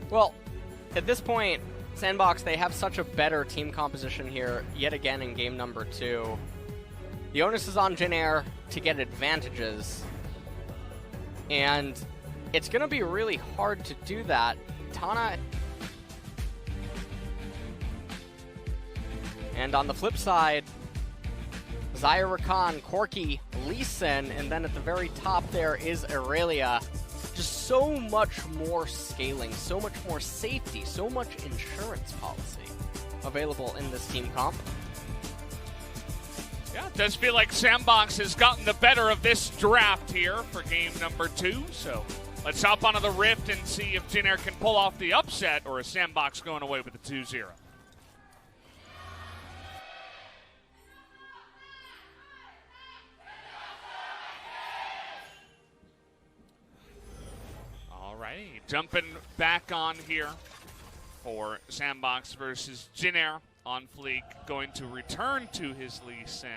Well, at this point, SANDBOX, they have such a better team composition here, yet again in game number 2. The onus is on Jin Air to get advantages, and it's going to be really hard to do that. Tana... And on the flip side, Zaya Rakan, Corki, Lee Sin, and then at the very top there is Aurelia. Just so much more scaling, so much more safety, so much insurance policy available in this team comp. Yeah, it does feel like SANDBOX has gotten the better of this draft here for game number 2. So let's hop onto the Rift and see if Jin Air can pull off the upset, or is SANDBOX going away with the 2-0. Alrighty, jumping back on here for SANDBOX versus Jin Air. On Fleek going to return to his Lee Sin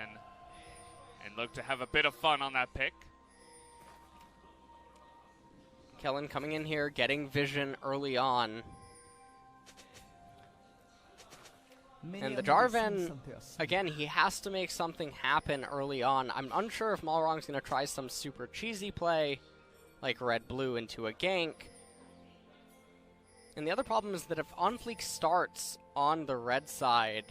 and look to have a bit of fun on that pick. Kellen coming in here, getting vision early on. And the Jarvan, again, he has to make something happen early on. I'm unsure if Malrong's going to try some super cheesy play, like red-blue into a gank. And the other problem is that if OnFleek starts on the red side,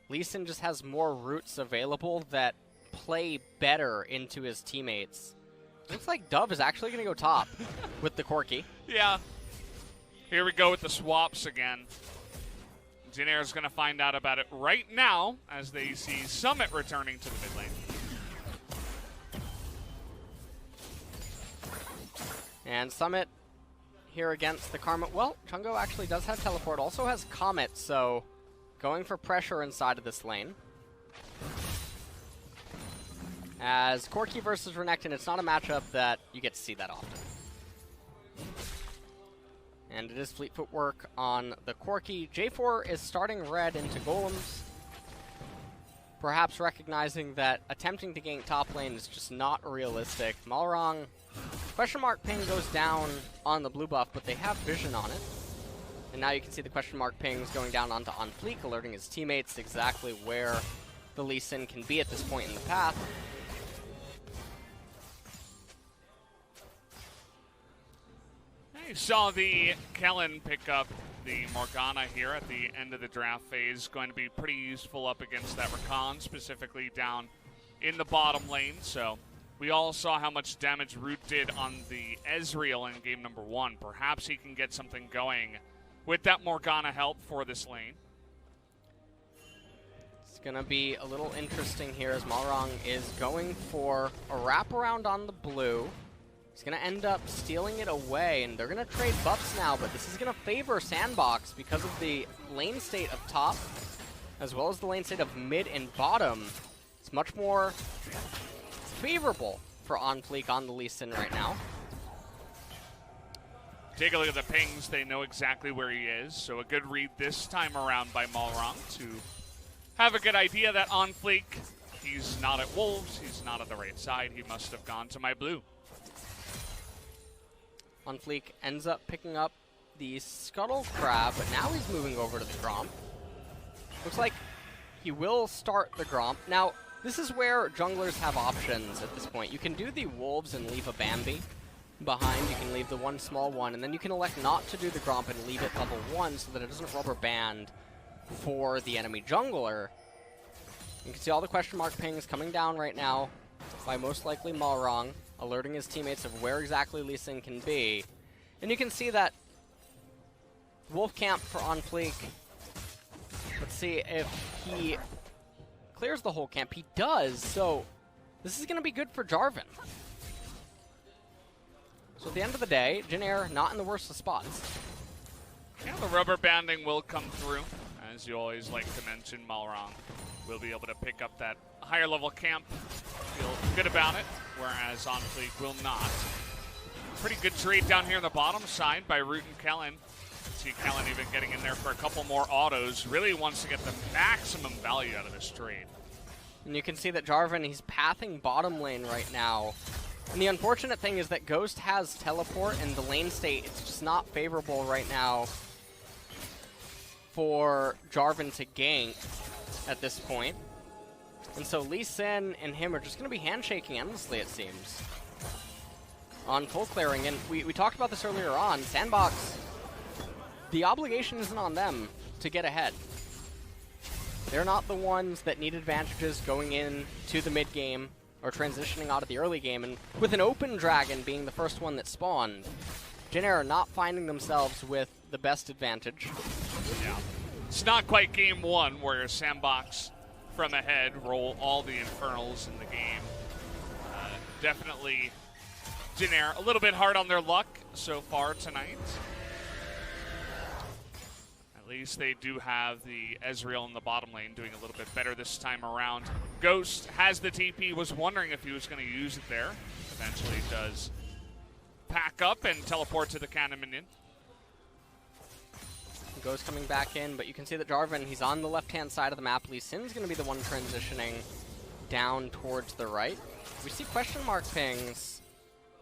Lee Sin just has more routes available that play better into his teammates. Looks like Dove is actually going to go top with the Corki. Yeah. Here we go with the swaps again. Jin Air is going to find out about it right now as they see Summit returning to the mid lane. And Summit here against the Karma. Well, Chungo actually does have teleport, also has Comet, so going for pressure inside of this lane. As Corki versus Renekton, it's not a matchup that you get to see that often. And it is fleet footwork on the Corki. J4 is starting red into golems, perhaps recognizing that attempting to gank top lane is just not realistic. Malrong, question mark ping goes down on the blue buff, but they have vision on it. And now you can see the question mark pings going down onto OnFleek, alerting his teammates exactly where the Lee Sin can be at this point in the path. You saw the Kellen pick up the Morgana here at the end of the draft phase. Going to be pretty useful up against that Rakan, specifically down in the bottom lane. So we all saw how much damage Root did on the Ezreal in game number 1. Perhaps he can get something going with that Morgana help for this lane. It's going to be a little interesting here as Malrong is going for a wraparound on the blue. He's going to end up stealing it away, and they're going to trade buffs now, but this is going to favor SANDBOX because of the lane state of top, as well as the lane state of mid and bottom. It's much more favorable for OnFleek on the Lee Sin right now. Take a look at the pings. They know exactly where he is, so a good read this time around by Malrong to have a good idea that OnFleek, he's not at Wolves, he's not at the right side, he must have gone to my blue. OnFleek ends up picking up the Scuttle Crab, but now he's moving over to the Gromp. Looks like he will start the Gromp. Now, this is where junglers have options at this point. You can do the Wolves and leave a Bambi behind. You can leave the one small one, and then you can elect not to do the Gromp and leave it level 1 so that it doesn't rubber band for the enemy jungler. You can see all the question mark pings coming down right now by most likely Malrong, alerting his teammates of where exactly Lee Sin can be. And you can see that Wolf Camp for OnFleek. Let's see if he clears the whole camp. He does, so this is going to be good for Jarvan. So at the end of the day, Jin Air not in the worst of spots. Yeah, the rubber banding will come through. As you always like to mention, Malrong will be able to pick up that higher level camp. Feel good about it, whereas OnFleek will not. Pretty good trade down here on the bottom side by Root and Kellen. See Kellen even getting in there for a couple more autos. Really wants to get the maximum value out of this trade. And you can see that Jarvan, he's pathing bottom lane right now, And the unfortunate thing is that Ghost has teleport, and the lane state, it's just not favorable right now for Jarvan to gank at this point. And so Lee Sin and him are just going to be handshaking endlessly, it seems, on full clearing. And we talked about this earlier on. SANDBOX, the obligation isn't on them to get ahead. They're not the ones that need advantages going in to the mid game or transitioning out of the early game. And with an open dragon being the first one that spawned, Jin Air are not finding themselves with the best advantage. Yeah. It's not quite game one where SANDBOX from ahead roll all the Infernals in the game. Definitely Jin Air a little bit hard on their luck so far tonight. At least they do have the Ezreal in the bottom lane doing a little bit better this time around. Ghost has the TP, was wondering if he was going to use it there. Eventually does pack up and teleport to the cannon minion. Ghost coming back in, but you can see that Jarvan, he's on the left-hand side of the map. Lee Sin's going to be the one transitioning down towards the right. We see question mark pings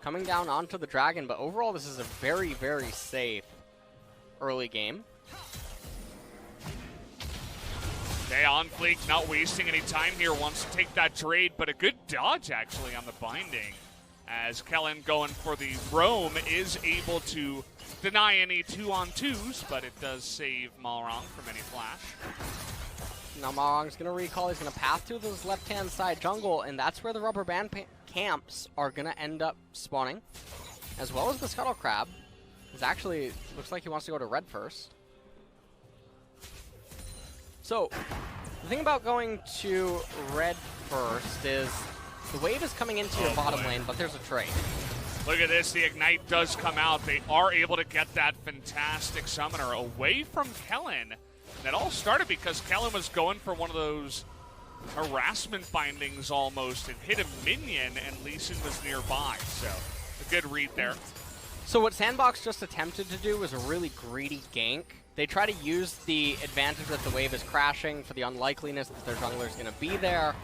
coming down onto the dragon, but overall this is a very, very safe early game. Okay, on Fleek, not wasting any time here, wants to take that trade, but a good dodge actually on the binding, as Kellen going for the roam is able to deny any 2-on-2s, but it does save Malrong from any flash. Now Malrong's going to recall, he's going to path through this left-hand side jungle, and that's where the rubber band camps are going to end up spawning, as well as the Scuttle Crab. It actually looks like he wants to go to red first. So, the thing about going to red first is the wave is coming into your bottom lane, but there's a trade. Look at this, the Ignite does come out. They are able to get that fantastic summoner away from Kellen. That all started because Kellen was going for one of those harassment bindings almost and hit a minion, and Lee Sin was nearby. So, a good read there. So what SANDBOX just attempted to do was a really greedy gank. They try to use the advantage that the wave is crashing for the unlikeliness that their jungler is going to be there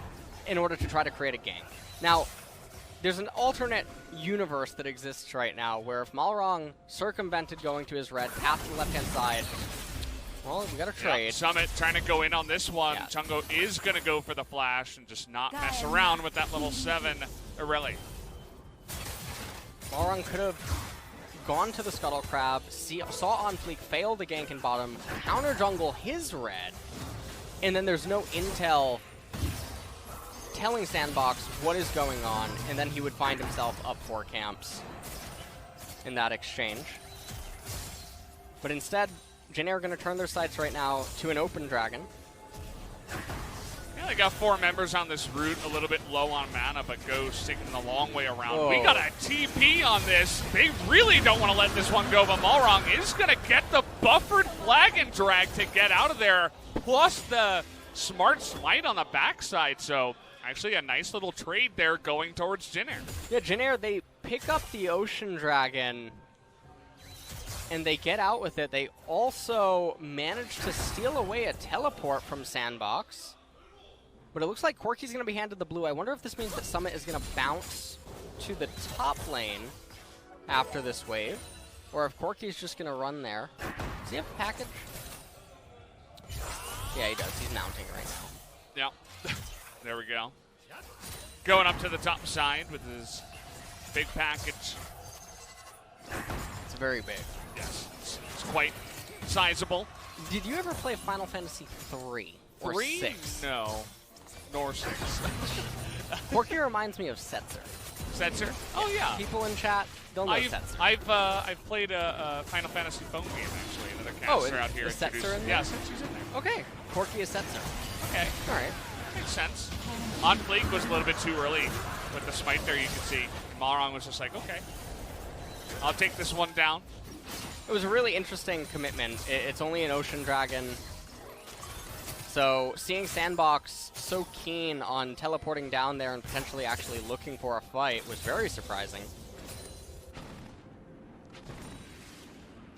in order to try to create a gank. Now, there's an alternate universe that exists right now where if Malrong circumvented going to his red, path to the left-hand side, well, we got a trade. Yep, Summit trying to go in on this one. Yeah. Chungo is going to go for the flash and just not mess around with that level 7 Irelia. Malrong could have gone to the Scuttle Crab, saw on Fleek, fail the gank in bottom, counter jungle his red, and then there's no intel telling SANDBOX what is going on, and then he would find himself up 4 camps in that exchange. But instead, Jin Air are going to turn their sights right now to an open dragon. Yeah, they got 4 members on this route, a little bit low on mana, but Ghost taking the long way around. Whoa. We got a TP on this. They really don't want to let this one go, but Malrong is going to get the buffered flag and drag to get out of there, plus the smart smite on the backside. So actually a nice little trade there going towards Jin Air. Yeah, Jin Air, they pick up the Ocean Dragon, and they get out with it. They also manage to steal away a teleport from SANDBOX. But it looks like Corki's going to be handed the blue. I wonder if this means that Summit is going to bounce to the top lane after this wave, or if Corki's just going to run there. Does he have a package? Yeah, he does. He's mounting right now. Yep. There we go. Going up to the top side with his big package. It's very big. Yes, it's quite sizable. Did you ever play Final Fantasy 3 or 3? 6? No. Nor 6. Corki reminds me of Setzer. Setzer? Oh, yeah. People in chat, they'll know Setzer. I've played a Final Fantasy phone game, actually. Another caster out here. Is Setzer in there? Yeah, Setzer's in there. Okay. Corki is Setzer. Okay. All right. Makes sense. On Fleek was a little bit too early with the smite there, you can see. Malrong was just like, okay, I'll take this one down. It was a really interesting commitment. It's only an Ocean Dragon. So seeing SANDBOX so keen on teleporting down there and potentially actually looking for a fight was very surprising.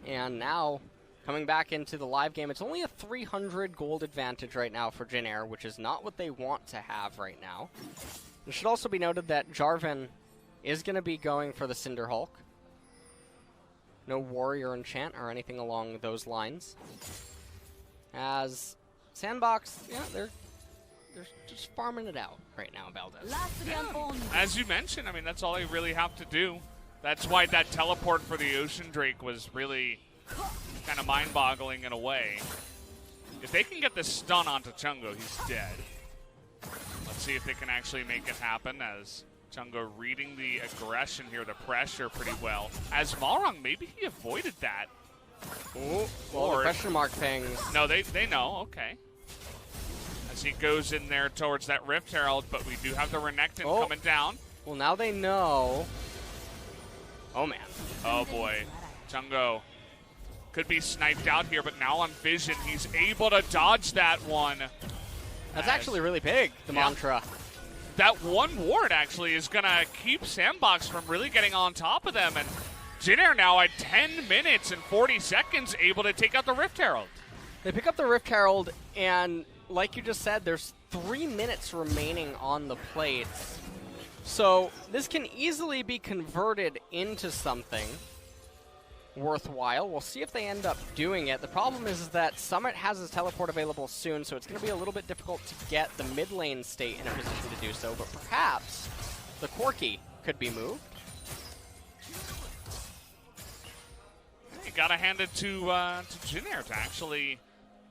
And now, coming back into the live game, it's only a 300 gold advantage right now for Jin Air, which is not what they want to have right now. It should also be noted that Jarvan is going to be going for the Cinder Hulk. No Warrior Enchant or anything along those lines. As SANDBOX, yeah, they're just farming it out right now, Valdez. Yeah. As you mentioned, I mean, that's all they really have to do. That's why that teleport for the Ocean Drake was really kind of mind-boggling in a way. If they can get this stun onto Chungo, he's dead. Let's see if they can actually make it happen, as Chungo reading the aggression here, the pressure pretty well. As Malrong, maybe he avoided that. Ooh, well, the question mark things. No, they know, okay. As he goes in there towards that Rift Herald, but we do have the Renekton coming down. Well, now they know. Oh, man. Oh, boy. Chungo could be sniped out here, but now on Vision, he's able to dodge that one. That's actually really big, the mantra. That one ward actually is going to keep SANDBOX from really getting on top of them. And Jin Air now at 10 minutes and 40 seconds able to take out the Rift Herald. They pick up the Rift Herald, and like you just said, there's 3 minutes remaining on the plates. So this can easily be converted into something worthwhile. We'll see if they end up doing it. The problem is that Summit has his teleport available soon, so it's going to be a little bit difficult to get the mid lane state in a position to do so, but perhaps the Corki could be moved. You got to hand it to Jin Air to actually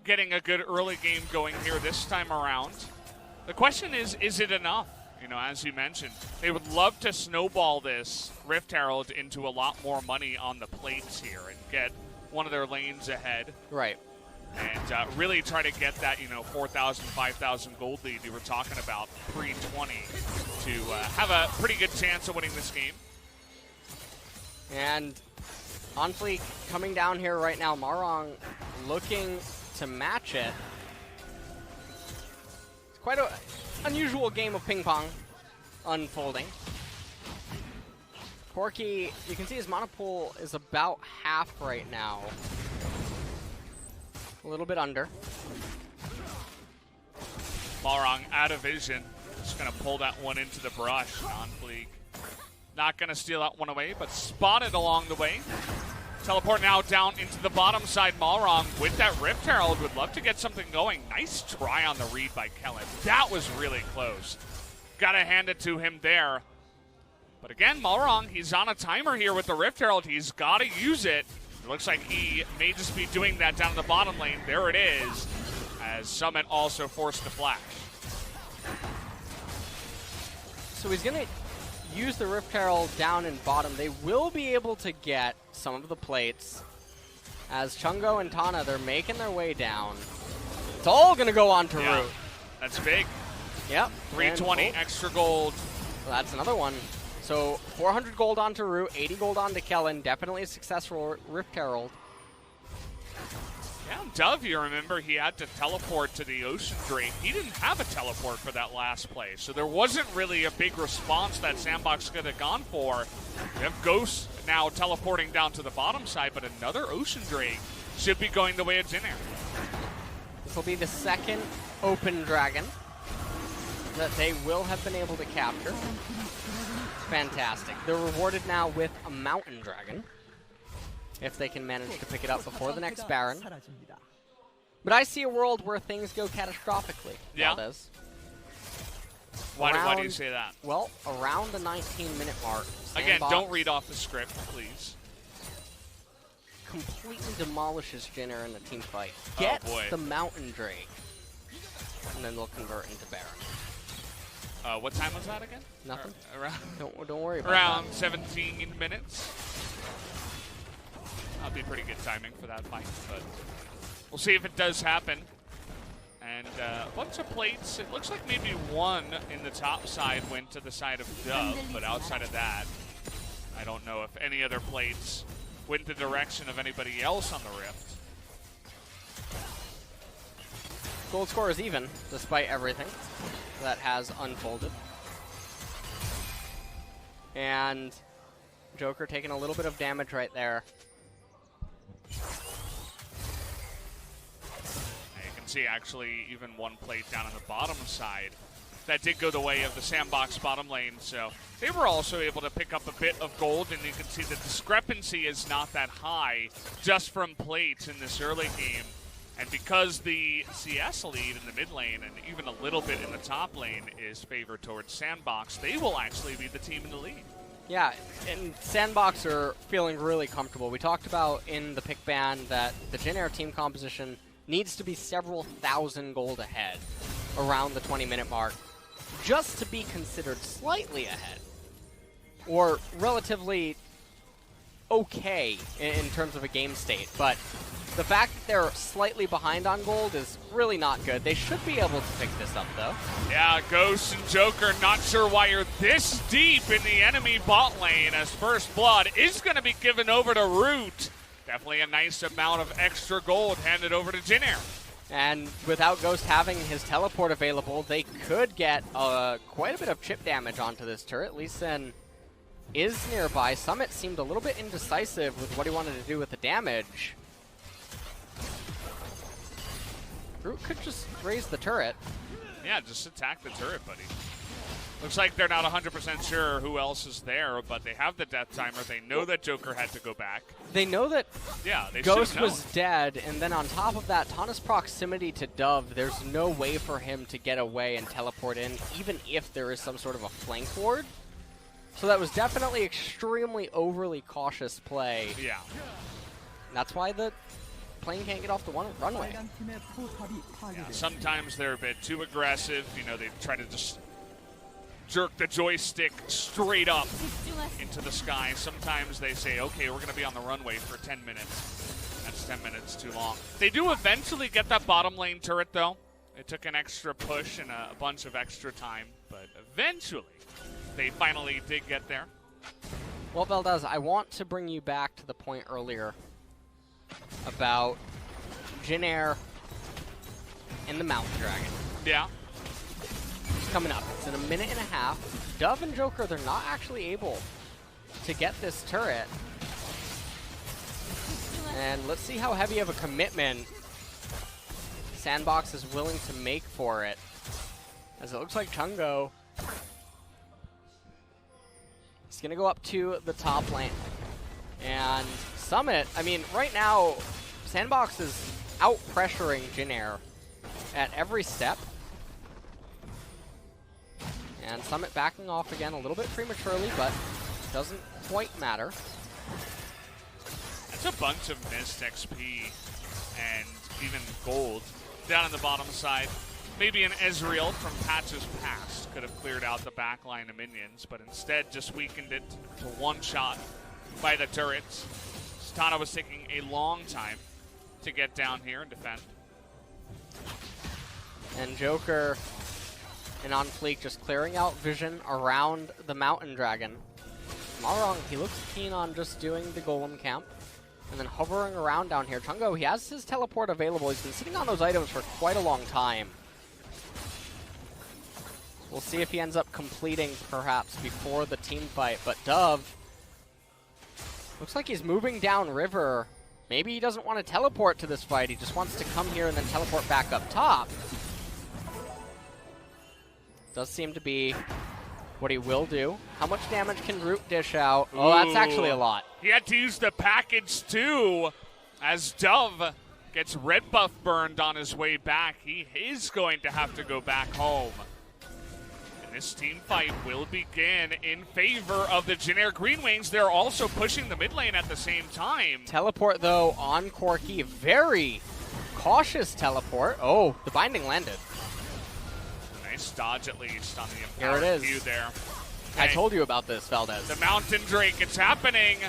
getting a good early game going here this time around. The question is it enough? You know, as you mentioned, they would love to snowball this Rift Herald into a lot more money on the plates here and get one of their lanes ahead. Right. And really try to get that, 4,000, 5,000 gold lead you were talking about pre-20 to have a pretty good chance of winning this game. And on fleek coming down here right now, Malrong looking to match it. It's quite an unusual game of ping pong unfolding. Corki, you can see his mana pool is about half right now. A little bit under. Malrong out of vision. Just going to pull that one into the brush on fleek. Not going to steal that one away, but spotted along the way. Teleport now down into the bottom side. Malrong with that Rift Herald would love to get something going. Nice try on the read by Kellen. That was really close. Got to hand it to him there. But again, Malrong, he's on a timer here with the Rift Herald. He's got to use it. It looks like he may just be doing that down in the bottom lane. There it is, as Summit also forced the flash. So he's going to use the Rift Herald down in bottom. They will be able to get some of the plates. As Chungo and Tana, they're making their way down. It's all going to go on to Root. That's big. Yep. 320 extra gold. Well, that's another one. So 400 gold onto Root, 80 gold onto Kellen. Definitely a successful Rift Herald. Yeah, Dove, you remember, he had to teleport to the Ocean Drake. He didn't have a teleport for that last play, so there wasn't really a big response that SANDBOX could have gone for. We have Ghost now teleporting down to the bottom side, but another Ocean Drake should be going the way of Jin Air. This will be the second open dragon that they will have been able to capture. Fantastic. They're rewarded now with a mountain dragon, if they can manage to pick it up before the next Baron. But I see a world where things go catastrophically. Yeah. Valdez. Why do you say that? Well, around the 19-minute mark. Again, don't read off the script, please. Completely demolishes Jin Air in the team fight. Gets the mountain drake, and then they'll convert into Baron. What time was that again? Nothing. Around Don't worry about around that. 17 minutes. That'll be pretty good timing for that fight, but we'll see if it does happen. And a bunch of plates. It looks like maybe one in the top side went to the side of Dove, but outside of that, I don't know if any other plates went the direction of anybody else on the Rift. Gold score is even, despite everything that has unfolded. And Joker taking a little bit of damage right there. You can see actually even one plate down on the bottom side that did go the way of the SANDBOX bottom lane. So they were also able to pick up a bit of gold, and you can see the discrepancy is not that high just from plates in this early game. And because the CS lead in the mid lane and even a little bit in the top lane is favored towards SANDBOX, they will actually be the team in the lead. Yeah, and SANDBOX are feeling really comfortable. We talked about in the pick ban that the Jin Air team composition needs to be several thousand gold ahead around the 20-minute mark just to be considered slightly ahead or relatively okay in terms of a game state. But the fact that they're slightly behind on gold is really not good. They should be able to pick this up, though. Yeah, Ghost and Joker, not sure why you're this deep in the enemy bot lane, as First Blood is going to be given over to Root. Definitely a nice amount of extra gold handed over to Jin Air. And without Ghost having his teleport available, they could get quite a bit of chip damage onto this turret. Lee Sin is nearby. Summit seemed a little bit indecisive with what he wanted to do with the damage. Root could just raise the turret. Yeah, just attack the turret, buddy. Looks like they're not 100% sure who else is there, but they have the death timer. They know that Joker had to go back. They know that they Ghost was dead, and then on top of that, Tana's proximity to Dove, there's no way for him to get away and teleport in, even if there is some sort of a flank ward. So that was definitely extremely overly cautious play. Yeah. And that's why the plane can't get off the runway. Yeah, sometimes they're a bit too aggressive. You know, they try to just jerk the joystick straight up into the sky. Sometimes they say, okay, we're going to be on the runway for 10 minutes. That's 10 minutes too long. They do eventually get that bottom lane turret, though. It took an extra push and a bunch of extra time, but eventually they finally did get there. Well, Valdez, I want to bring you back to the point earlier about Jin Air and the Mountain Dragon. Yeah. It's coming up. It's in a minute and a half. Dove and Joker, they're not actually able to get this turret. And let's see how heavy of a commitment SANDBOX is willing to make for it. As it looks like Chungo is going to go up to the top lane. And Summit, I mean, right now, SANDBOX is out-pressuring Jin Air at every step. And Summit backing off again a little bit prematurely, but doesn't quite matter. That's a bunch of missed XP and even gold down on the bottom side. Maybe an Ezreal from patches past could have cleared out the back line of minions, but instead just weakened it to one shot by the turrets. Tana was taking a long time to get down here and defend. And Joker and On Fleek just clearing out vision around the Mountain Dragon. If I'm not wrong, he looks keen on just doing the Golem camp and then hovering around down here. Chungo, he has his teleport available. He's been sitting on those items for quite a long time. We'll see if he ends up completing perhaps before the team fight, but Dove looks like he's moving down river. Maybe he doesn't want to teleport to this fight. He just wants to come here and then teleport back up top. Does seem to be what he will do. How much damage can Root dish out? Oh, that's actually a lot. He had to use the package too, as Dove gets red buff burned on his way back. He is going to have to go back home. This team fight will begin in favor of the Jin Air Green Wings. They're also pushing the mid lane at the same time. Teleport, though, on Corki. Very cautious teleport. Oh, the binding landed. Nice dodge, at least, on the Here it empowered is. Q there. I told you about this, Valdez. The Mountain Drake, it's happening.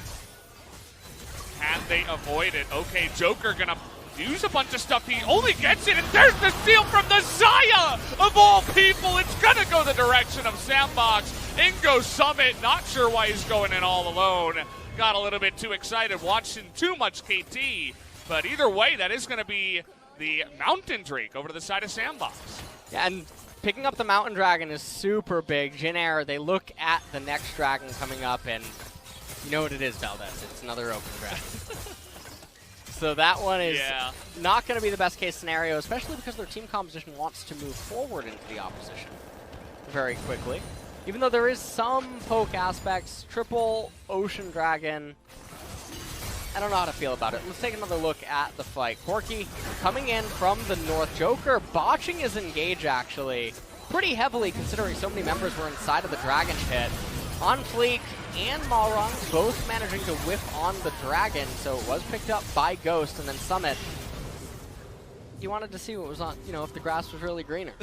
Can they avoid it? Okay, Joker gonna use a bunch of stuff. He only gets it, and there's the steal from the Zaya! Of all people, it's gonna go the direction of SANDBOX. In goes Summit, not sure why he's going in all alone. Got a little bit too excited watching too much KT. But either way, that is gonna be the Mountain Drake over to the side of SANDBOX. Yeah, and picking up the Mountain Dragon is super big. Jin Air, they look at the next dragon coming up, and you know what it is, Valdez. It's another open dragon. So that one is not going to be the best case scenario, especially because their team composition wants to move forward into the opposition. very quickly. Even though there is some poke aspects, triple Ocean Dragon, I don't know how to feel about it. Let's take another look at the fight. Corki coming in from the north. Joker botching his engage, actually, pretty heavily considering so many members were inside of the Dragon Pit. On Fleek and Malrong both managing to whiff on the Dragon, so it was picked up by Ghost, and then Summit. You wanted to see what was on, if the grass was really greener.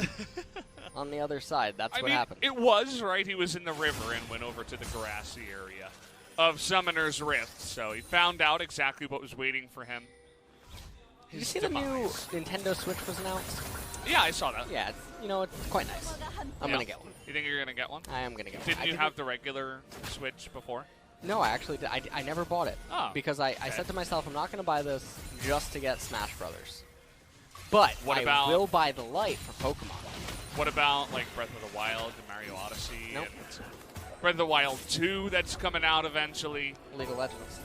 On the other side, that's what happened. It was, right? He was in the river and went over to the grassy area of Summoner's Rift, so he found out exactly what was waiting for him. Did you see the new Nintendo Switch was announced? Yeah, I saw that. Yeah, it's quite nice. I'm going to get one. You think you're going to get one? I am going to get one. Didn't you have the regular Switch before? No, I actually did. I never bought it. Oh, because I said to myself, I'm not going to buy this just to get Smash Brothers. But I will buy the Lite for Pokemon. What about, like, Breath of the Wild and Mario Odyssey? Nope. And Breath of the Wild 2 that's coming out eventually. League of Legends.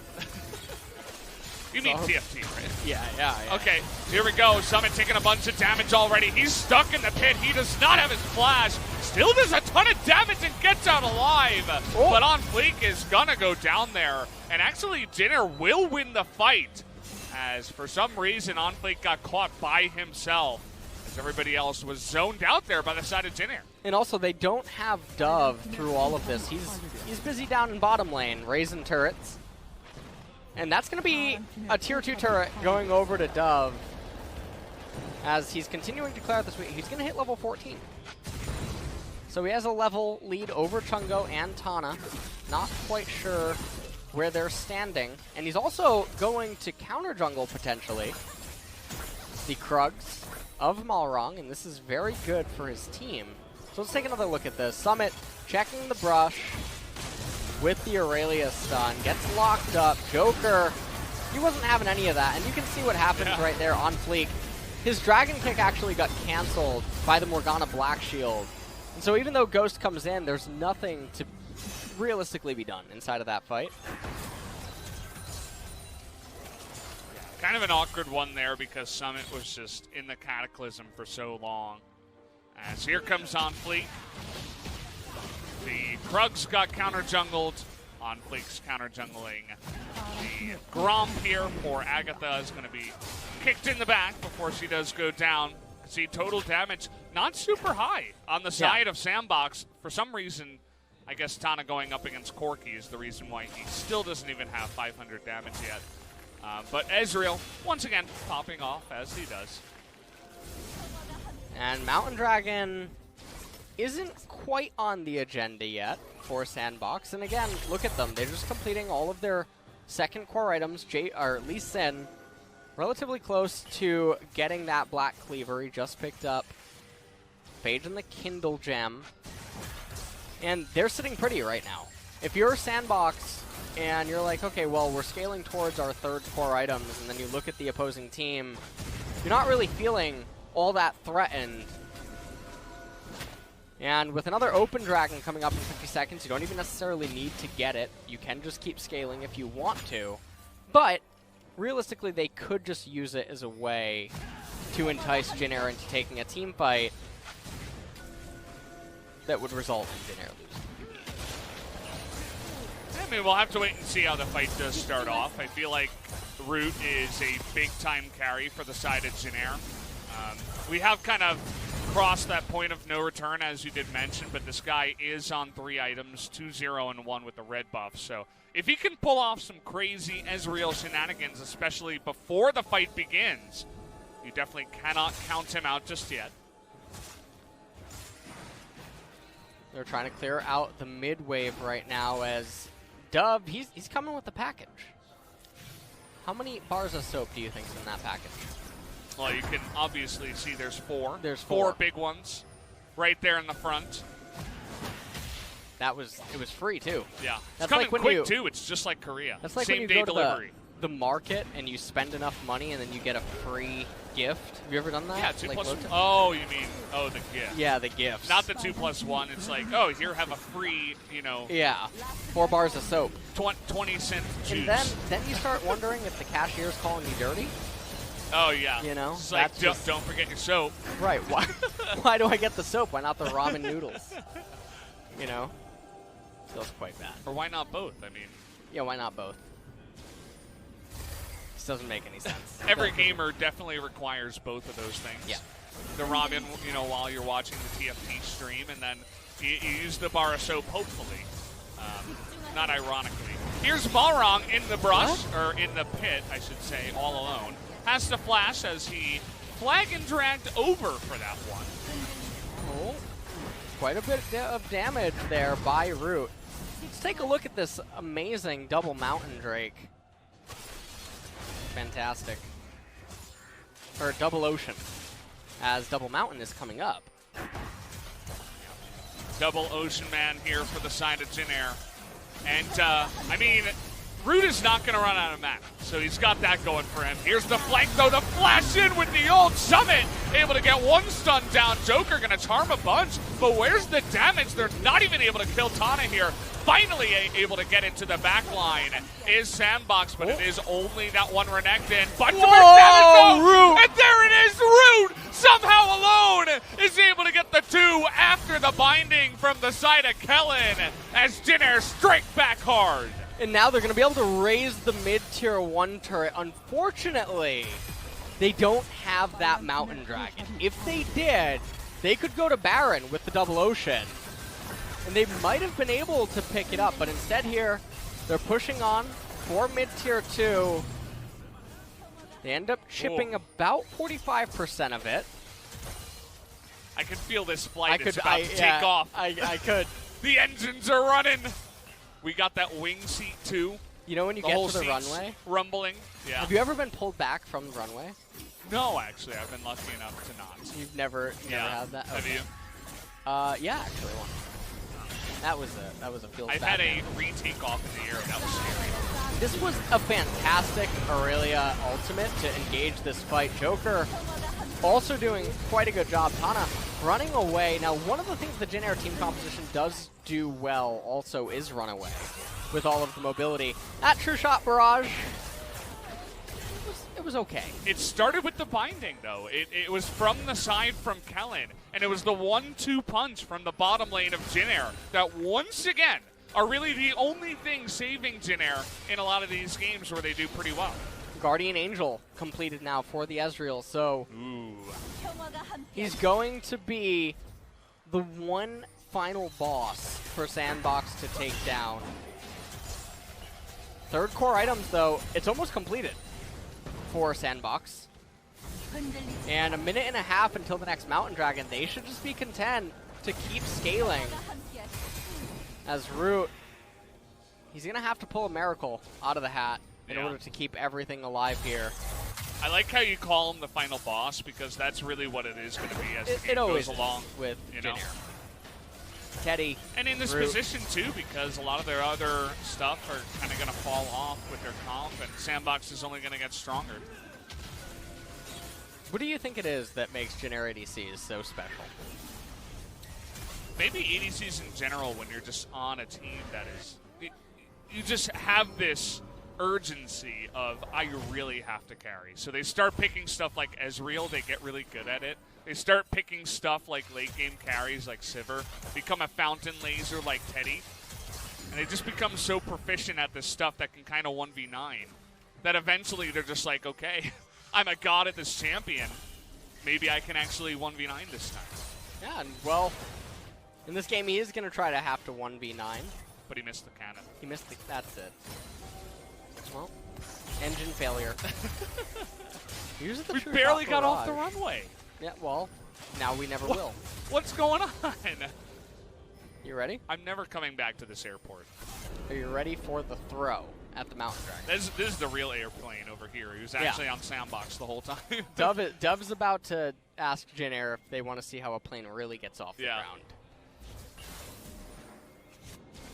You need TFT, right? Yeah. Okay, here we go. Summit taking a bunch of damage already. He's stuck in the pit. He does not have his flash. Still does a ton of damage and gets out alive. Oh. But On Fleek is going to go down there. And actually, Dinner will win the fight. As for some reason, On Fleek got caught by himself. As everybody else was zoned out there by the side of Dinner. And also, they don't have Dove through all of this. He's busy down in bottom lane, raising turrets. And that's going to be a tier 2 turret going over to Dove. As he's continuing to clear out this week. He's going to hit level 14. So he has a level lead over Chungo and Tana. Not quite sure where they're standing. And he's also going to counter jungle, potentially, the Krugs of Malrong. And this is very good for his team. So let's take another look at this. Summit checking the brush with the Aurelia stun, gets locked up. Joker, he wasn't having any of that, and you can see what happens right there on Fleek. His Dragon Kick actually got canceled by the Morgana Black Shield. And so even though Ghost comes in, there's nothing to realistically be done inside of that fight. Kind of an awkward one there because Summit was just in the Cataclysm for so long. As here comes On Fleek. The Krugs got counter-jungled. On Fleek's counter-jungling. The Gromp here for Agatha is going to be kicked in the back before she does go down. See, total damage not super high on the side of SANDBOX. For some reason, I guess Tana going up against Corki is the reason why he still doesn't even have 500 damage yet. But Ezreal, once again, popping off as he does. And Mountain Dragon isn't quite on the agenda yet for SANDBOX. And again, look at them. They're just completing all of their second core items. Lee Sin, relatively close to getting that Black Cleaver. He just picked up Phage and the Kindle Gem. And they're sitting pretty right now. If you're SANDBOX and you're like, okay, well, we're scaling towards our third core items, and then you look at the opposing team, you're not really feeling all that threatened. And with another Open Dragon coming up in 50 seconds, you don't even necessarily need to get it. You can just keep scaling if you want to. But realistically, they could just use it as a way to entice Jin Air into taking a team fight that would result in Jin Air losing. I mean, we'll have to wait and see how the fight does start off. I feel like Root is a big-time carry for the side of Jin Air. We have kind of crossed that point of no return, as you did mention, but this guy is on 3 items, 2, 0, and 1 with the red buff. So if he can pull off some crazy Ezreal shenanigans, especially before the fight begins, you definitely cannot count him out just yet. They're trying to clear out the mid wave right now as Dove, he's coming with the package. How many bars of soap do you think's in that package? Well, you can obviously see there's 4. There's 4 big ones right there in the front. It was free too. Yeah, that's it's coming like when quick too. It's just like Korea. That's like same when day you go delivery. to the market and you spend enough money and then you get a free gift. Have you ever done that? Yeah, 2 like plus. Lota? Oh, you mean the gift? Yeah, the gifts. Not the 2 plus 1. It's like, oh, here have a free, Yeah, 4 bars of soap. 20-cent juice. And then you start wondering if the cashier's calling you dirty. Oh, yeah. You know? It's like, don't forget your soap. Right. Why, why do I get the soap? Why not the ramen noodles? You know? Feels quite bad. Or why not both? I mean... Yeah, why not both? This doesn't make any sense. Every gamer definitely requires both of those things. Yeah. The ramen, you know, while you're watching the TFT stream, and then you use the bar of soap, hopefully. Not ironically. Here's Balrog in the brush, or in the pit, I should say, all alone. Has to flash as he flag and dragged over for that one. Oh, quite a bit of damage there by Root. Let's take a look at this amazing double Mountain Drake. Fantastic. Or double Ocean, as double Mountain is coming up. Double Ocean Man here for the side of Jin Air. And, I mean, Root is not going to run out of mana, so he's got that going for him. Here's the flank, though, to flash in with the old Summit. Able to get one stun down. Joker going to charm a bunch, but where's the damage? They're not even able to kill Tana here. Finally able to get into the back line is SANDBOX, but it is only that one Renekton. Bunch of damage, though, Root! And there it is, Root! Somehow alone is able to get the 2 after the binding from the side of Kellen as Jin Air strike back hard. And now they're going to be able to raise the mid-tier 1 turret. Unfortunately, they don't have that Mountain Dragon. If they did, they could go to Baron with the double Ocean. And they might have been able to pick it up, but instead here, they're pushing on for mid-tier 2. They end up chipping about 45% of it. I can feel this flight is about to take off. I could. The engines are running. We got that wing seat too. You know when you get to the runway? Rumbling. Yeah. Have you ever been pulled back from the runway? No, actually. I've been lucky enough to not. You've never had that? Okay. Have you? Yeah, actually one. That was a field. I've had a retake off in the air. That was scary. This was a fantastic Aurelia ultimate to engage this fight. Joker also doing quite a good job. Tana running away. Now, one of the things the Jin Air team composition does do well also is run away with all of the mobility. That True Shot Barrage, it was okay. It started with the binding, though. It was from the side from Kellen, and it was the 1-2 punch from the bottom lane of Jin Air that once again are really the only thing saving Jin Air in a lot of these games where they do pretty well. Guardian Angel completed now for the Ezreal, so he's going to be the one final boss for SANDBOX to take down. Third core items, though, it's almost completed for SANDBOX. And a minute and a half until the next Mountain Dragon. They should just be content to keep scaling. As Root, he's going to have to pull a miracle out of the hat in order to keep everything alive here. I like how you call him the final boss, because that's really what it is going to be as the game goes along. With you Jin know. Air. Teddy. And in this Root. position, too, because a lot of their other stuff are kind of going to fall off with their comp, and SANDBOX is only going to get stronger. What do you think it is that makes Jin Air ADCs so special? Maybe ADCs in general, when you're just on a team that is... You just have this urgency of, I really have to carry. So they start picking stuff like Ezreal, they get really good at it. They start picking stuff like late game carries like Sivir, become a fountain laser like Teddy. And they just become so proficient at this stuff that can kind of 1v9 that eventually they're just like, okay, I'm a god at this champion. Maybe I can actually 1v9 this time. Yeah, and well, in this game he is going to try to have to 1v9. But he missed the cannon. He missed the... That's it. Well, engine failure. Here's the We True barely Shot got Barrage. off the runway. Yeah, well, now we never will. What's going on? You ready? I'm never coming back to this airport. Are you ready for the throw at the Mountain Dragon? This is the real airplane over here. He was actually on SANDBOX the whole time. Dove's about to ask Jin Air if they want to see how a plane really gets off the ground.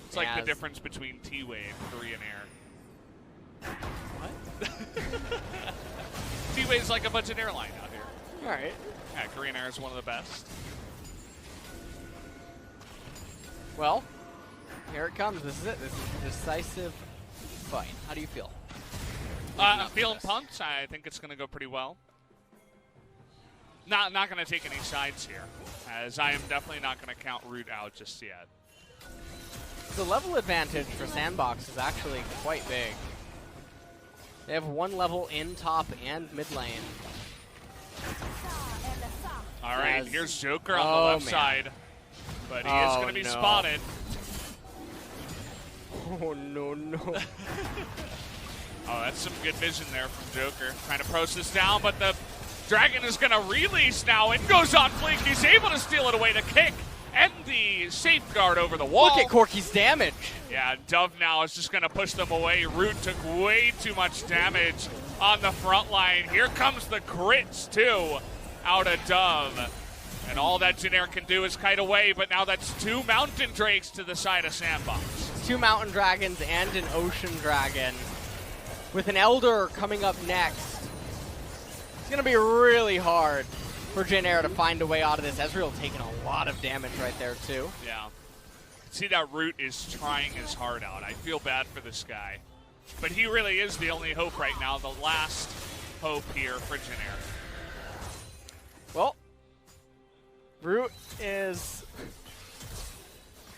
It's like the difference between T-Wave, Korean Air. What? T-Wave's like a budget airline out here. All right. Yeah, Korean Air is one of the best. Well, here it comes. This is it. This is a decisive fight. How do you feel? I'm feeling pumped. I think it's going to go pretty well. Not going to take any sides here, as I am definitely not going to count Root out just yet. The level advantage for SANDBOX is actually quite big. They have 1 level in top and mid lane. All right, here's Joker on the left side, but he is going to be spotted. Oh, no, no. Oh, that's some good vision there from Joker. Trying to press this down, but the Dragon is going to release now and goes on fleek. He's able to steal it away. The kick and the safeguard over the wall. Look at Corky's damage. Yeah, Dove now is just going to push them away. Root took way too much damage on the front line. Here comes the crits, too, out of Dove. And all that Jin Air can do is kite away, but now that's 2 Mountain Drakes to the side of SANDBOX. 2 Mountain Dragons and an Ocean Dragon. With an Elder coming up next. It's going to be really hard for Jin Air to find a way out of this. Ezreal taking a lot of damage right there, too. Yeah. See, that Root is trying his heart out. I feel bad for this guy. But he really is the only hope right now, the last hope here for Jin Air. Well, Root is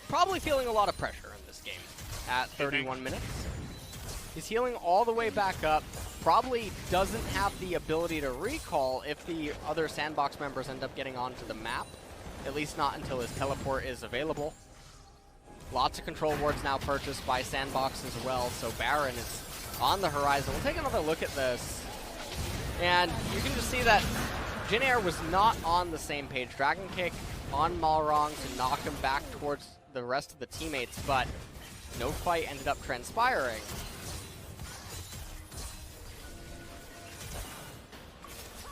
probably feeling a lot of pressure in this game at 31 minutes. He's healing all the way back up. Probably doesn't have the ability to recall if the other SANDBOX members end up getting onto the map. At least not until his teleport is available. Lots of control wards now purchased by SANDBOX as well, so Baron is on the horizon. We'll take another look at this. And you can just see that Jin Air was not on the same page. Dragon Kick on Malrong to knock him back towards the rest of the teammates, but no fight ended up transpiring.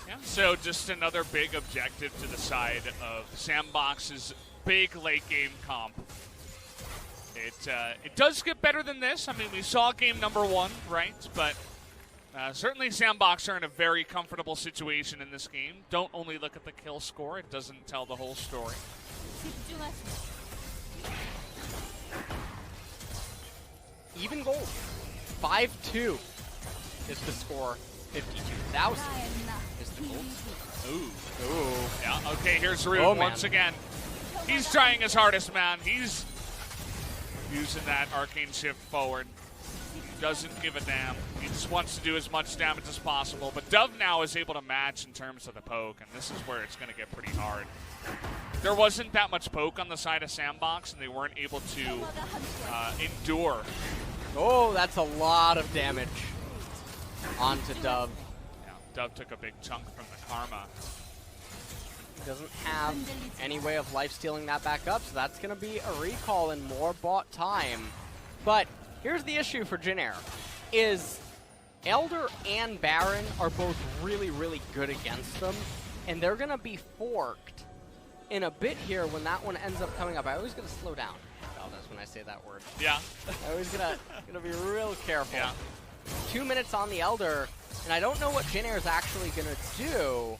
Yeah, so just another big objective to the side of SANDBOX's big late game comp. It does get better than this. I mean, we saw game number 1, right? But certainly SANDBOX are in a very comfortable situation in this game. Don't only look at the kill score. It doesn't tell the whole story. Even gold. 5-2 is the score. 52,000 is the gold. Ooh. Yeah, okay, here's Root once again. He's trying his hardest, man. He's using that arcane shift forward. Doesn't give a damn. He just wants to do as much damage as possible. But Dove now is able to match in terms of the poke, and this is where it's going to get pretty hard. There wasn't that much poke on the side of SANDBOX, and they weren't able to endure. Oh, that's a lot of damage onto Dove. Yeah, Dove took a big chunk from the Karma. He doesn't have any way of life-stealing that back up, so that's going to be a recall and more bought time. But here's the issue for Jin Air, is Elder and Baron are both really, really good against them, and they're going to be forked in a bit here when that one ends up coming up. I always got to slow down when I say that word. Yeah. I always gotta be real careful. Yeah. 2 minutes on the Elder, and I don't know what Jin Air is actually gonna do,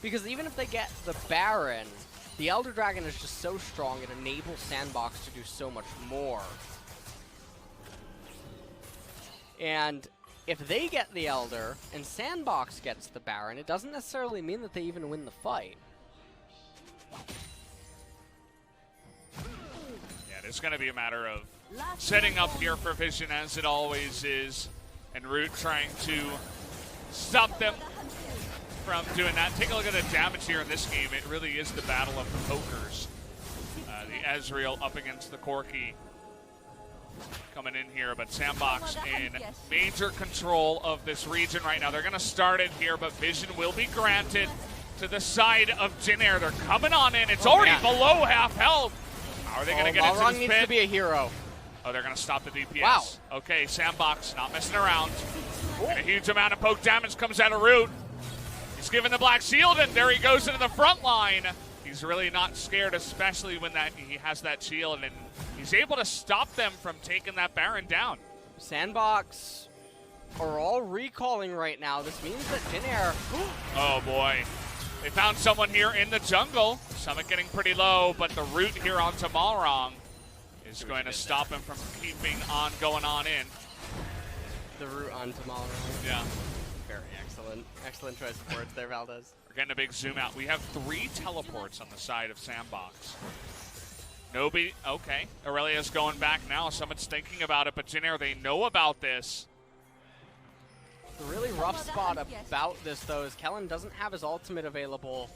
because even if they get the Baron, the Elder Dragon is just so strong, it enables SANDBOX to do so much more. And if they get the Elder and SANDBOX gets the Baron, it doesn't necessarily mean that they even win the fight. It's going to be a matter of setting up here for Vision, as it always is, and Root trying to stop them from doing that. Take a look at the damage here in this game. It really is the battle of the pokers. The Ezreal up against the Corki coming in here, but SANDBOX in major control of this region right now. They're going to start it here, but Vision will be granted to the side of Jin Air. They're coming on in. It's already below half health. How are they going to get into this needs pit? to be a hero. Oh, they're going to stop the DPS. Wow. Okay, SANDBOX not messing around. And a huge amount of poke damage comes out of Root. He's given the black shield, and there he goes into the front line. He's really not scared, especially when he has that shield, and he's able to stop them from taking that Baron down. SANDBOX are all recalling right now. This means that Jin Air... Oh, boy. They found someone here in the jungle. Summit getting pretty low, but the Root here onto Malrong is going to stop him from keeping on going on in. the route onto Malrang. Yeah. Very excellent. Excellent choice of words there, Valdez. We're getting a big zoom out. We have 3 teleports on the side of SANDBOX. Nobody. Okay. Aurelia's going back now. Someone's thinking about it, but Jin Air, they know about this. The really rough spot about this, though, is Kellen doesn't have his ultimate available,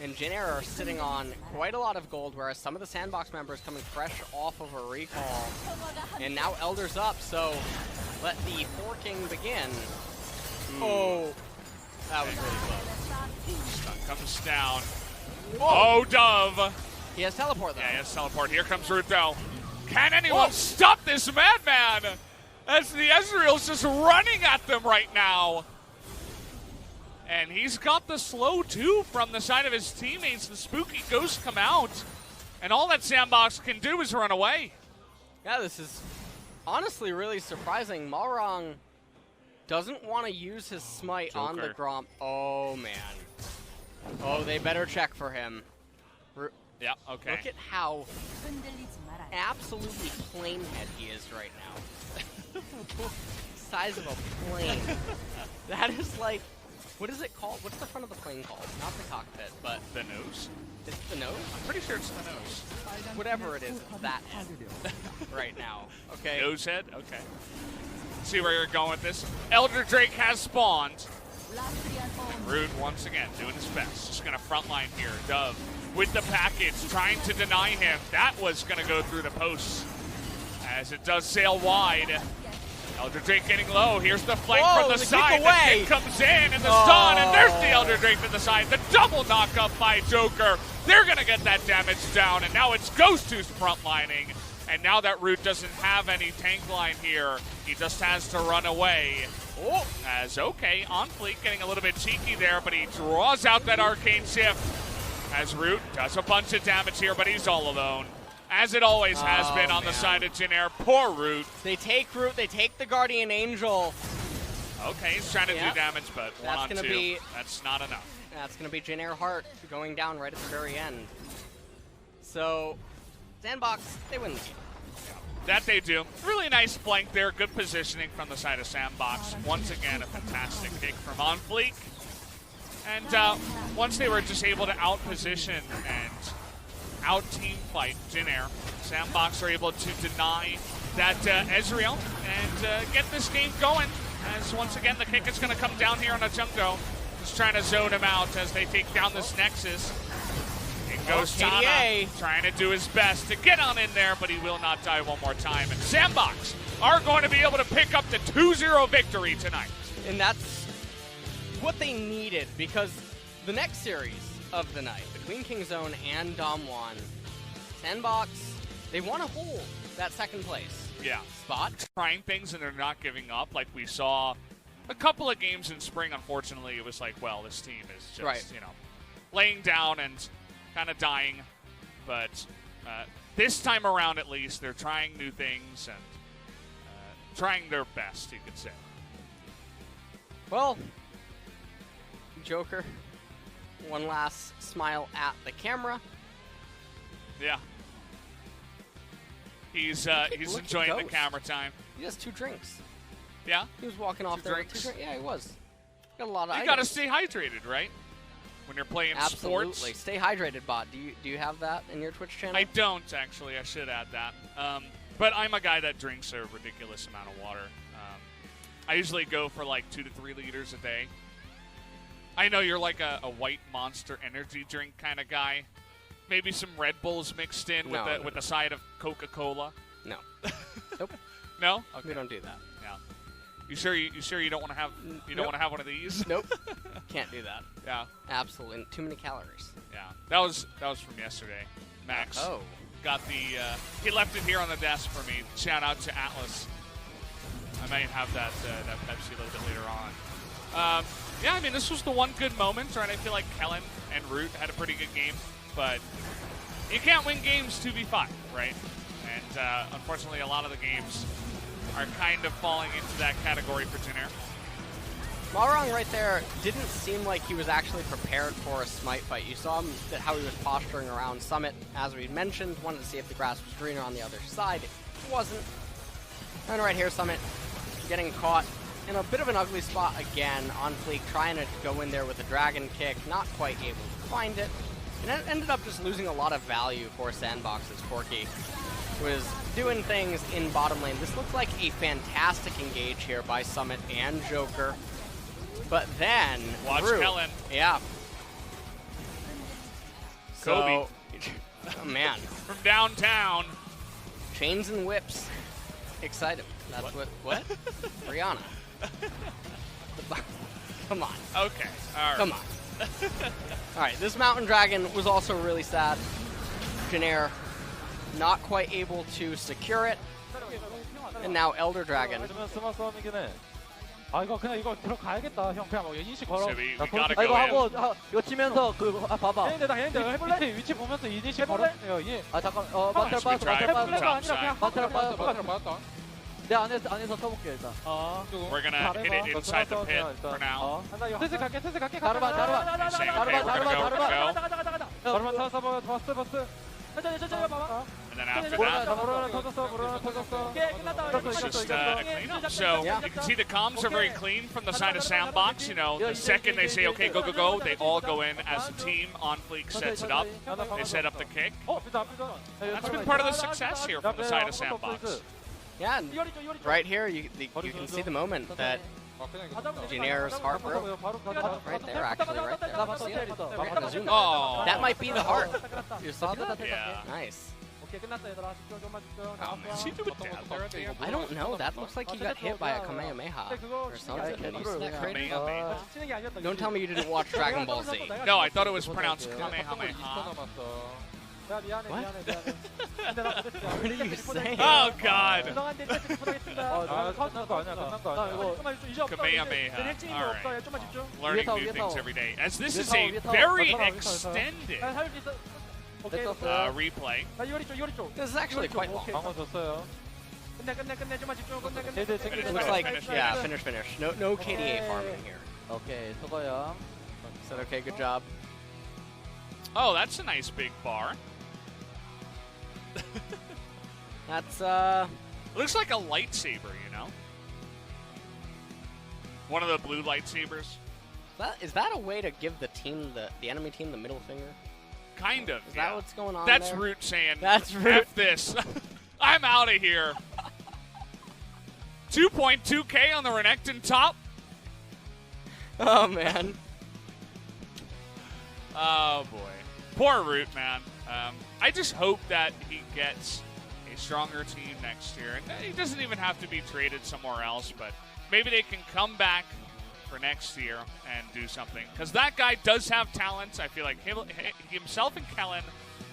and Jin Air are sitting on quite a lot of gold, whereas some of the SANDBOX members coming fresh off of a recall. And now Elder's up, so let the forking begin. Oh, that was really close. Stun comes down. Oh, Dove. He has teleport, though. Yeah, he has teleport. Here comes Root, though. Can anyone stop this madman? As the Ezreal's just running at them right now. And he's got the slow, too, from the side of his teammates. The spooky ghosts come out. And all that SANDBOX can do is run away. Yeah, this is honestly really surprising. Malrang doesn't want to use his smite on the Gromp. Oh, man. Oh, they better check for him. Yeah, okay. Look at how absolutely planehead he is right now. Size of a plane. That is like, what is it called? What's the front of the plane called? Not the cockpit, but the nose. It's the nose? I'm pretty sure it's the nose. Whatever it is, it's that head right now. Okay. Nose head? Okay. Let's see where you're going with this. Elder Drake has spawned. Rude once again doing his best. Just going to frontline here. Dove with the package, trying to deny him. That was going to go through the posts as it does sail wide. Elder Drake getting low. Here's the flank from the side. The kick comes in and the stun, and there's the Elder Drake to the side. The double knockup by Joker. They're going to get that damage down, and now it's Ghost who's frontlining. And now that Root doesn't have any tank line here, he just has to run away. Oh, as okay, on fleek getting a little bit cheeky there, but he draws out that arcane shift. As Root does a bunch of damage here, but he's all alone. As it always has been on the side of Jin Air. Poor Root. They take Root, they take the Guardian Angel. Okay, he's trying to do damage, but that's 1 on 2, that's not enough. That's going to be Jin Air Heart going down right at the very end. So, SANDBOX, they win the game. That they do. Really nice flank there. Good positioning from the side of SANDBOX. Once again, a fantastic kick from On Fleek. And once they were just able to out-position and out-team fight Jin Air, SANDBOX are able to deny that Ezreal and get this game going. As once again, the kick is going to come down here on a Junko. Just trying to zone him out as they take down this Nexus. It goes Tana, trying to do his best to get on in there, but he will not die one more time. And SANDBOX are going to be able to pick up the 2-0 victory tonight. And that's what they needed, because the next series of the night, between Kingzone and Damwon, SANDBOX, they want to hold that second place spot. Trying things and they're not giving up, like we saw a couple of games in spring. Unfortunately, it was like, well, this team is just, you know, laying down and kind of dying. But this time around, at least, they're trying new things and trying their best, you could say. Well, Joker, one last smile at the camera. Yeah. He's enjoying the camera time. He has 2 drinks. Yeah? He was walking off there with 2 drinks. Yeah, he was. Got a lot of items. You got to stay hydrated, right? When you're playing sports. Absolutely. Stay hydrated, bot. Do you have that in your Twitch channel? I don't, actually. I should add that. But I'm a guy that drinks a ridiculous amount of water. I usually go for like 2 to 3 liters a day. I know you're like a white Monster energy drink kind of guy. Maybe some Red Bulls mixed in with a side of Coca-Cola. No. Nope. No? Okay. We don't do that. Yeah. You sure you don't want to have don't want to have one of these? Nope. Can't do that. Yeah. Absolutely. Too many calories. Yeah. That was from yesterday. Max got the he left it here on the desk for me. Shout out to Atlas. I might have that Pepsi a little bit later on. Yeah, I mean, this was the one good moment, right? I feel like Kellen and Root had a pretty good game, but you can't win games 2v5, right? And unfortunately, a lot of the games are kind of falling into that category for Jin Air. Malrang right there didn't seem like he was actually prepared for a smite fight. You saw him, how he was posturing around Summit, as we mentioned, wanted to see if the grass was greener on the other side. It wasn't. And right here, Summit getting caught in a bit of an ugly spot again on Fleek, trying to go in there with a dragon kick, not quite able to find it. And it ended up just losing a lot of value for SANDBOX as Corki was doing things in bottom lane. This looks like a fantastic engage here by Summit and Joker. But then, watch Root, Kellen. yeah. Kobe. So, oh man. From downtown. Chains and whips. Excited. That's what? Rihanna. Come on. Okay. All right. Come on. All right, this Mountain Dragon was also really sad. Janair not quite able to secure it. And now Elder Dragon. 아 이거 그냥 이거 들어가야겠다 형 그냥 뭐 인식 걸어. So we gotta 아 go 이거 in. 하고 이거 치면서 그 봐봐. 형님들 해볼래? 위치 보면서 인식 걸어. 아 잠깐 마텔 should we try 빠졌어. from the top side? 마텔 빠졌어. 내 안에서 쳐볼게 일단. We're gonna hit it inside the pit for now. 슬슬 갈게. Saying, okay, we're gonna go. 다르반 타서 봐. 버스. And then after that, it's just a cleanup. So you can see the comms are very clean from the side of SANDBOX. You know, the second they say, okay, go, they all go in as a team. On Fleek sets it up. They set up the kick. That's been part of the success here from the side of SANDBOX. Yeah, and right here you can see the moment that Janair's heart broke. Right there, actually, right there. See it? We're gonna zoom in. Oh, That might be the heart. You saw that? yeah. Nice. Oh, man. Is he doing that there at the end? I don't know. That looks like he got hit by a Kamehameha or something. Did you see that, Craig? Kamehameha. Don't tell me you didn't watch Dragon Ball Z. No, I thought it was pronounced Kamehameha. What? What are you saying? Oh, God. Kamehameha. All right. Learning new things every day. As this is a very extended replay. This is actually quite long. 방어 줬어요. It looks like, yeah, finish. No KDA farming here. 오케이, 수고요. Said okay, good job. Oh, that's a nice big bar. That's, Looks like a lightsaber, you know? One of the blue lightsabers. is that a way to give the team, the enemy team, the middle finger? Kind of, Is yeah. that what's going on That's there? Root saying, That's Root. F this. I'm out of here. 2.2K on the Renekton top. Oh, man. Oh, boy. Poor Root, man. I just hope that he gets a stronger team next year. And he doesn't even have to be traded somewhere else, but maybe they can come back for next year and do something. Because that guy does have talents. I feel like himself and Kellen,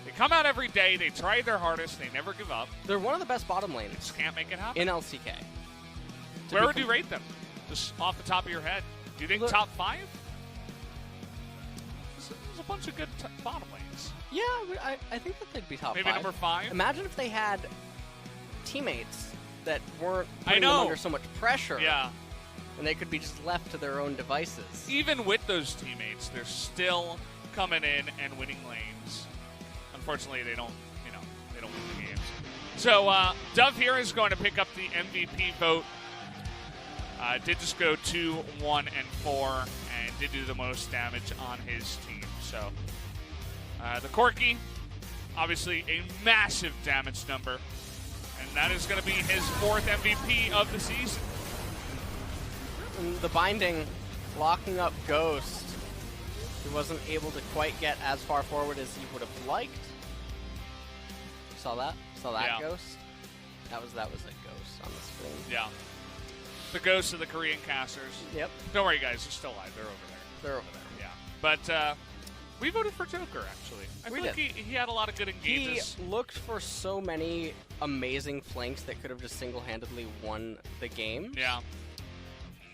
they come out every day. They try their hardest. They never give up. They're one of the best bottom lanes Just can't make it happen. in LCK. Where would you rate them? Just off the top of your head. Do you think Look, top 5? There's a bunch of good bottom lanes. Yeah, I think that they'd be top Maybe 5. number 5? Imagine if they had teammates that weren't I putting them know. under so much pressure. Yeah. And they could be just left to their own devices. Even with those teammates, they're still coming in and winning lanes. Unfortunately, they don't win the games. So, Dove here is going to pick up the MVP vote. Did just go 2, 1, and 4, and did do the most damage on his team. So, the Corki, obviously a massive damage number, and that is going to be his 4th MVP of the season. And the binding, locking up Ghost. He wasn't able to quite get as far forward as he would have liked. Saw that? Saw that Yeah. Ghost? That was a Ghost on the screen. Yeah. The ghosts of the Korean casters. Yep. Don't worry, guys. They're still alive. They're over there. They're over there. Yeah. But we voted for Joker, actually. I We feel like did. he had a lot of good He engages. looked for so many amazing flanks that could have just single-handedly won the game. Yeah.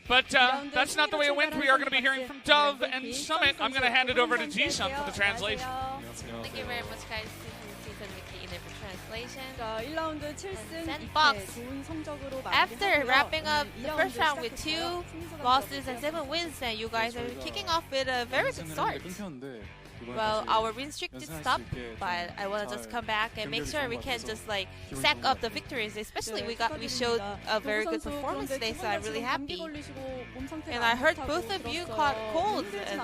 But that's not the way it went. We are going to be hearing from Dove and Summit. I'm going to hand it over to Ji-Sun for the translation. Thank you very much, guys. This is Ji-Sun with the Enable Translation. translation. 1라운드 7승 SANDBOX. 2패 좋은 성적으로 After wrapping up the first round with 2 시작했어요. losses and 7 wins, and you guys are kicking off with a very good start. Well, our win streak did stop, but I want to just come back and make sure we can just like stack up the victories. Especially we showed a very good performance today, so I'm really happy. And I heard both of you caught colds and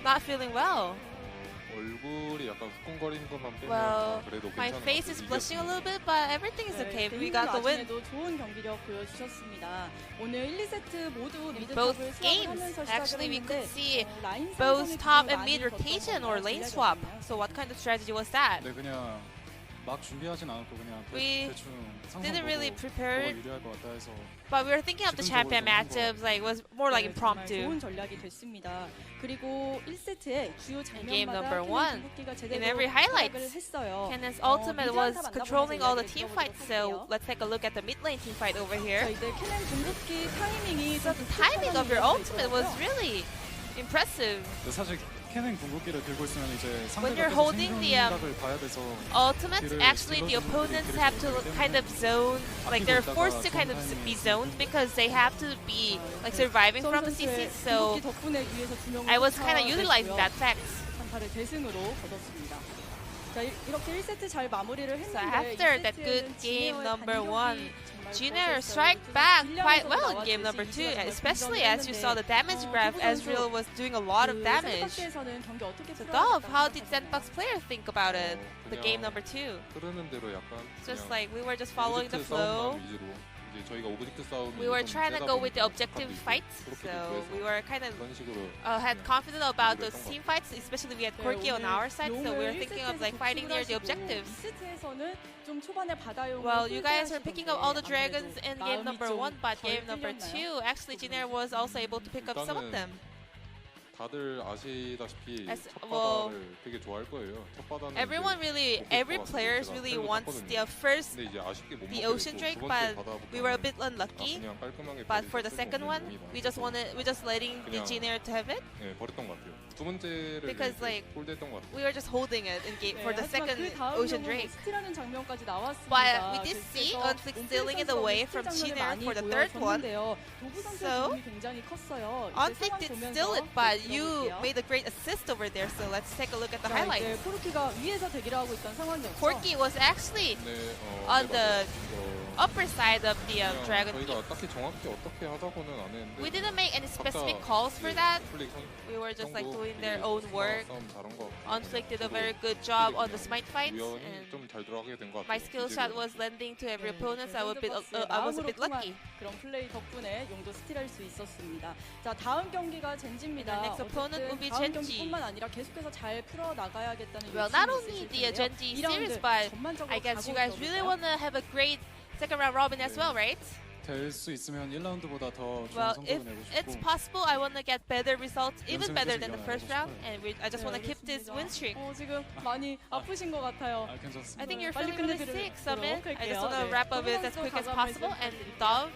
not feeling well. 얼굴이 약간 후끈거리는 것만 빼면 Well, 그래도 my 괜찮은 face is blushing a little bit, but everything is okay. We got the win. 좋은 경기력 보여주셨습니다. 오늘 1, 2세트 모두 Both 미드탑을 games, 수합하면서 actually, we could see 라인 both 상성이 top 되게 and mid 많이 rotation or 걷던 lane 전략이었거든요. swap. So what kind of strategy was that? 네, 그냥 막 준비하진 않았고 그냥 We 대충 상상 didn't really 보고 prepare, 뭐가 유리할 것 같다 해서 but we were thinking of the champion matchups. Like, it was more like 네, 정말 impromptu. 좋은 전략이 됐습니다. 그리고 1세트에 주요 game 장면마다 number 킬링 one, 궁극기가 in 제대로 every highlight, 활약을 했어요. Cannon's ultimate was 미드 한타 controlling all the 만나보면서 team 이야기를 fights. So 들어보도록 let's take a look at the mid lane team fight over 자, here. 이제 캐넨 궁극기 타이밍이 So the timing of your ultimate was really impressive. 근데 사실 캐넨 궁극기를 들고 있으면 이제 When 상대가 you're 계속 holding the 생존각을 봐야 돼서 ultimates, actually the opponents have to kind of zone, like they're forced to kind of be zoned because they have to be like surviving from the CC. So 궁극기 덕분에 위에서 두 명을 I was kind of 쫓아냈고요. utilizing that fact. 한타를 대승으로 거뒀습니다. 자, 이렇게 1세트 잘 마무리를 So 했는데 after that good game number 1, Junior strike back quite well in game number 2, especially as you saw the damage graph. Ezreal was doing a lot of damage. So Dove, how did SANDBOX player think about it? The game number 2. 흐르는 대로 약간 Just 그냥 like we were just following the 오브젝트 flow. 싸움만 위주로 이제 저희가 오브젝트 싸움이 We were 좀 trying to 세다 go with the 보니까 objective 각각이 fights, 그렇게 so 됐고 we were kind of 그런 식으로 had confidence about those team fights, especially we had Corki on our side, so we were thinking of like fighting near the objectives. Well, you guys are picking up all the dragons in game number 1, but game number 2, actually Junior was also able to pick up some of them. 다들 아시다시피 well, 첫바다를 되게 좋아할 거예요. 첫바다는 everyone really, every player really wants the first, 근데 이제 아쉽게 못 the Ocean Drake, but we were a bit unlucky. 그냥 깔끔하게 But for the second one, we just letting the 그냥 Junior to have it. 네, 버렸던 것 같아요. 두 번째를 Because, like, 홀드했던 것 같아요. We were just holding it in game for the second Ocean Drake. 장면까지 나왔습니다. But we did see Unflick stealing it away from Junior for the third one. So Unflick did steal it, but you made a great assist over there. So let's take a look at the highlights. Corki was actually 네, on the upper side of the 그냥 dragon. 저희가 딱히 정확히 어떻게 하자고는 안 했는데 We didn't make any specific 각자 calls for that. 플레이 We were just like 정도 doing their 되게 own work. 싸움 잘한 것 같고 Unflick did a 저도 very good job on the smite fights, 우연히 and 좀 잘 들어가게 된 것 같아요. my skill shot was lending to every opponent. So I was a bit lucky. 그런 플레이 덕분에 용도 스틸할 수 있었습니다. 자, 다음 경기가 젠지입니다. The next opponent will be 다음 Genji. 경기뿐만 아니라 계속해서 잘 풀어 나가야겠다는 Well, not only the Genji series, but I guess you guys really want to have a great second round robin as well, right? 될 수 있으면 1라운드보다 더 좋은 Well, if 성적을 내고 it's 싶고 possible, I want to get better results, even 연승을 better 계속 than the 이어나가고 first round, 싶어요. and I just want to keep this win streak. 지금 많이 아프신 것 같아요. 아, 괜찮습니다. I think you're 빨리 feeling really 끝내도록 sick, Summit. I just 할게요. want to 네. wrap up it as 선수 quick as 가감을 possible. And 해주셨습니다. Dove,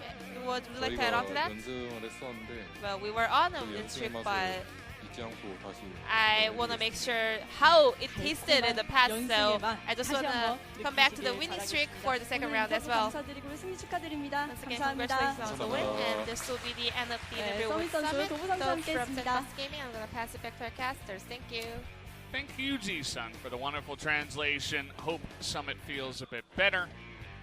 would you like to add on to that? 연승을 했었는데 Well, we were on a 그 win streak, 연승의 but 맛을 잊지 않고 다시 I want to make sure how it tasted in the past, so I just want to come back to the winning streak for the second round as well. 감사드리고 승리 축하드립니다. Once again, 감사합니다. congratulations on the win, and this will be the end of the interview with 서밋 선수, Summit. 도부 선수와 Those 함께 from 했습니다. SANDBOX Gaming, I'm going to pass it back to our casters. Thank you. Thank you, G-Sun, for the wonderful translation. Hope Summit feels a bit better.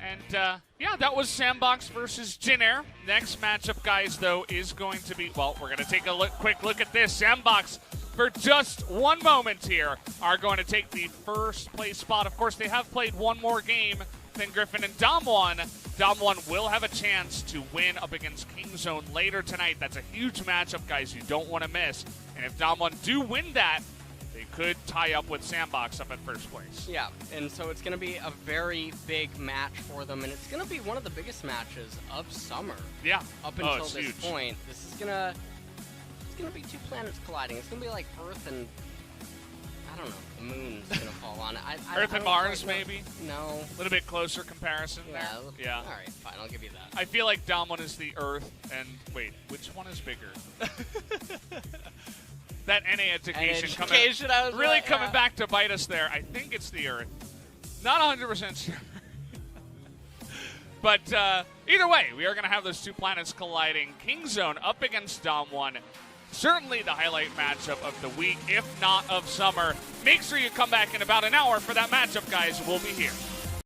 And yeah, that was SANDBOX versus Jinair. Next matchup, guys, though, is going to be, well, we're going to take a quick look at this. SANDBOX, for just one moment here, are going to take the first place spot. Of course, they have played one more game than Griffin and Damwon. Damwon will have a chance to win up against Kingzone later tonight. That's a huge matchup, guys, you don't want to miss. And if Damwon do win that, they could tie up with SANDBOX up at first place. Yeah, and so it's going to be a very big match for them, and it's going to be one of the biggest matches of summer. Yeah. Up until it's this huge. point, this is gonna be two planets colliding. It's gonna be like Earth and I don't know, the moon's gonna fall on it. Earth I and don't Mars, quite know. maybe? No. A little bit closer comparison Yeah. there. Yeah. All right, fine. I'll give you that. I feel like Damwon is the Earth, and wait, which one is bigger? That NA education, I was really right, coming yeah. back to bite us there. I think it's the Earth. Not 100% sure. But either way, we are going to have those two planets colliding. Kingzone up against Dom1. Certainly the highlight matchup of the week, if not of summer. Make sure you come back in about an hour for that matchup, guys. We'll be here.